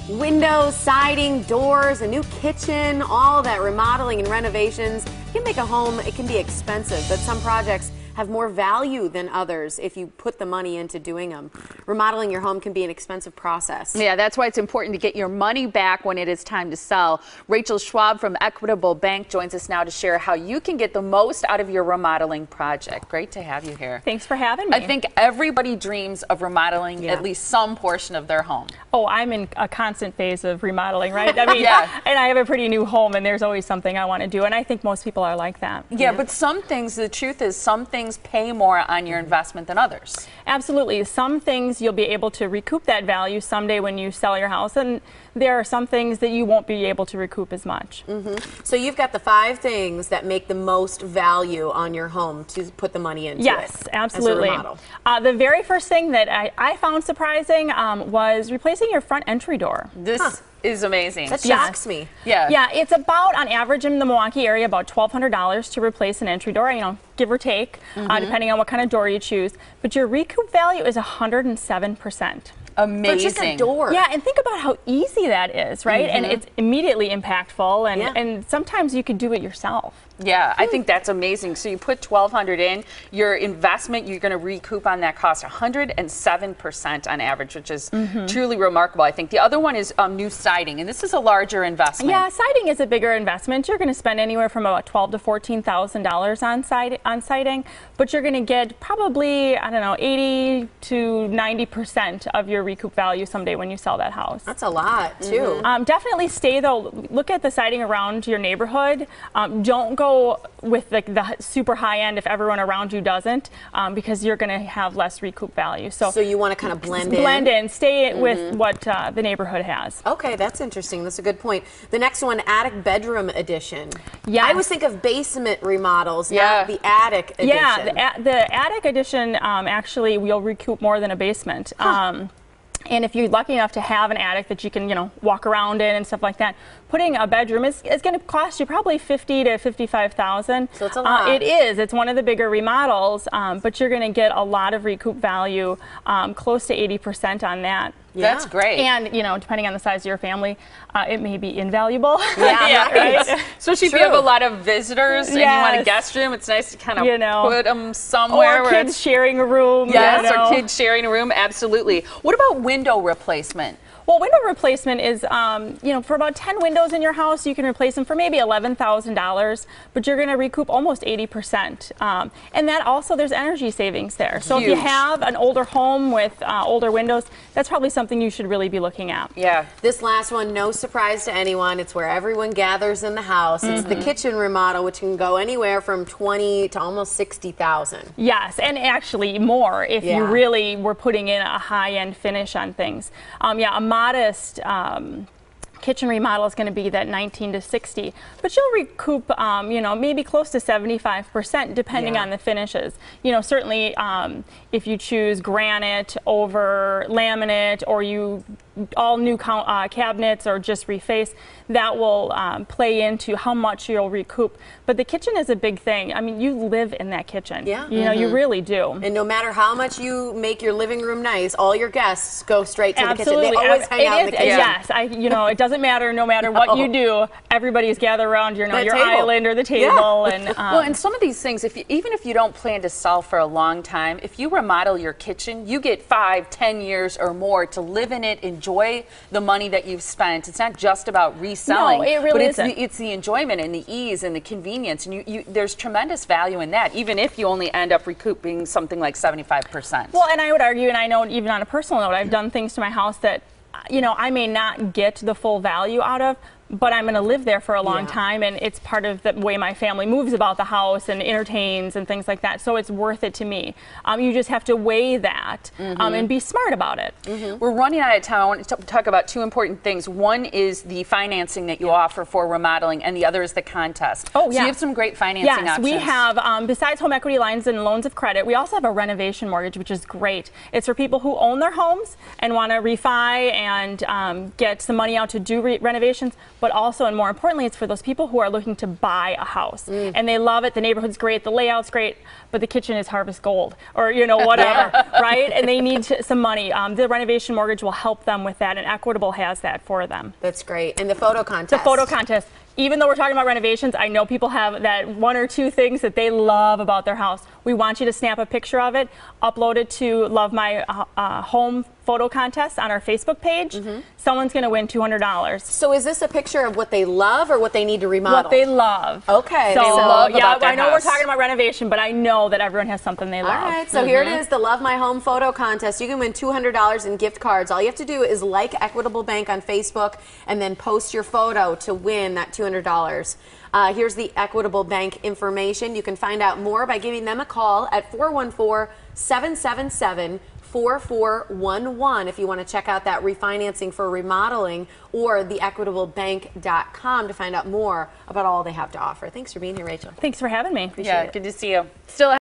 Windows, siding, doors, a new kitchen, all that remodeling and renovations can make a home, it can be expensive, but some projects have more value than others if you put the money into doing them. Remodeling your home can be an expensive process. Yeah, that's why it's important to get your money back when it is time to sell. Rachel Schwab from Equitable Bank joins us now to share how you can get the most out of your remodeling project. Great to have you here. Thanks for having me. I think everybody dreams of remodeling at least some portion of their home. Oh, I'm in a constant phase of remodeling, right? I mean, and I have a pretty new home, and there's always something I want to do, and I think most people are like that. Yeah, but some things, the truth is, some things pay more on your investment than others. Absolutely. Some things you'll be able to recoup that value someday when you sell your house, and there are some things that you won't be able to recoup as much. So you've got the 5 things that make the most value on your home to put the money into. Yes, absolutely. The very first thing that I found surprising was replacing your front entry door. This is amazing. That shocks me. Yeah, it's about, on average in the Milwaukee area, about $1,200 to replace an entry door, you know, give or take, depending on what kind of door you choose. But your recoup value is 107%. Amazing. For just a door. Yeah, and think about how easy that is, right? And it's immediately impactful, and sometimes you could do it yourself. Yeah, I think that's amazing. So you put $1,200 in, your investment, you're going to recoup on that cost 107% on average, which is truly remarkable, I think. The other one is new siding, and this is a larger investment. Yeah, siding is a bigger investment. You're going to spend anywhere from about $12,000 to $14,000 on siding, but you're going to get probably, I don't know, 80 to 90% of your recoup value someday when you sell that house. That's a lot, too. Definitely stay, though. Look at the siding around your neighborhood. Don't go with the super high end if everyone around you doesn't, because you're going to have less recoup value. So you want to kind of blend in. Stay with what the neighborhood has. Okay, that's interesting. That's a good point. The next one, attic bedroom addition. Yeah, I always think of basement remodels, not the attic addition. Yeah, the attic addition actually will recoup more than a basement. And if you're lucky enough to have an attic that you can, you know, walk around in and stuff like that, putting a bedroom is going to cost you probably $50,000 to $55,000. So it's a lot. It is. It's one of the bigger remodels, but you're going to get a lot of recoup value, close to 80% on that. Yeah. That's great. And, you know, depending on the size of your family, it may be invaluable. Yeah, right. Especially if you have a lot of visitors and you want a guest room, it's nice to kind of put them somewhere. Or kids sharing a room. Yes, or kids sharing a room, absolutely. What about window replacement? Well, window replacement is, you know, for about 10 windows in your house, you can replace them for maybe $11,000, but you're going to recoup almost 80%. And that also, there's energy savings there. So if you have an older home with older windows, that's probably something you should really be looking at. Yeah. This last one, no surprise to anyone. It's where everyone gathers in the house. It's the kitchen remodel, which can go anywhere from $20,000 to almost $60,000. Yes, and actually more if you really were putting in a high-end finish on things. Yeah, a modest kitchen remodel is going to be that 19 to 60, but you'll recoup, you know, maybe close to 75% depending on the finishes. You know, certainly if you choose granite over laminate, or you all new cabinets, or just reface, that will play into how much you'll recoup. But the kitchen is a big thing. I mean, you live in that kitchen. Yeah. You know, you really do. And no matter how much you make your living room nice, all your guests go straight to the kitchen. Absolutely. They always hang out in the kitchen. Yes, you know, it doesn't matter. No matter what you do, everybody's gathered around your island or the table. And well, and some of these things, even if you don't plan to sell for a long time, if you remodel your kitchen, you get 5, 10 years or more to live in it, enjoy the money that you've spent. It's not just about reselling, no, it really isn't. It's the enjoyment and the ease and the convenience, and there's tremendous value in that, even if you only end up recouping something like 75%. Well, and I would argue, and I know even on a personal note, I've done things to my house that, you know, I may not get the full value out of, but I'm going to live there for a long time, and it's part of the way my family moves about the house and entertains and things like that, so it's worth it to me. You just have to weigh that and be smart about it. We're running out of time. I want to talk about 2 important things. One is the financing that you offer for remodeling, and the other is the contest. Oh, so you have some great financing options. We have, besides home equity lines and loans of credit, we also have a renovation mortgage, which is great. It's for people who own their homes and want to refi and get some money out to do renovations. but also, and more importantly, it's for those people who are looking to buy a house. And they love it, the neighborhood's great, the layout's great, but the kitchen is harvest gold, or whatever, right? And they need some money. The renovation mortgage will help them with that, and Equitable has that for them. That's great. And the photo contest. The photo contest. Even though we're talking about renovations, I know people have that 1 or 2 things that they love about their house. We want you to snap a picture of it, upload it to Love My Home photo contest on our Facebook page. Someone's going to win $200. So is this a picture of what they love or what they need to remodel? What they love. Okay. So, they love yeah, about their I know house. we're talking about renovation, but I know that everyone has something they love. All right, so here it is, the Love My Home photo contest. You can win $200 in gift cards. All you have to do is like Equitable Bank on Facebook and then post your photo to win that $200. Here's the Equitable Bank information. You can find out more by giving them a call at 414-777-4411 if you want to check out that refinancing for remodeling, or theequitablebank.com to find out more about all they have to offer. Thanks for being here, Rachel. Thanks for having me. Yeah, good to see you. Still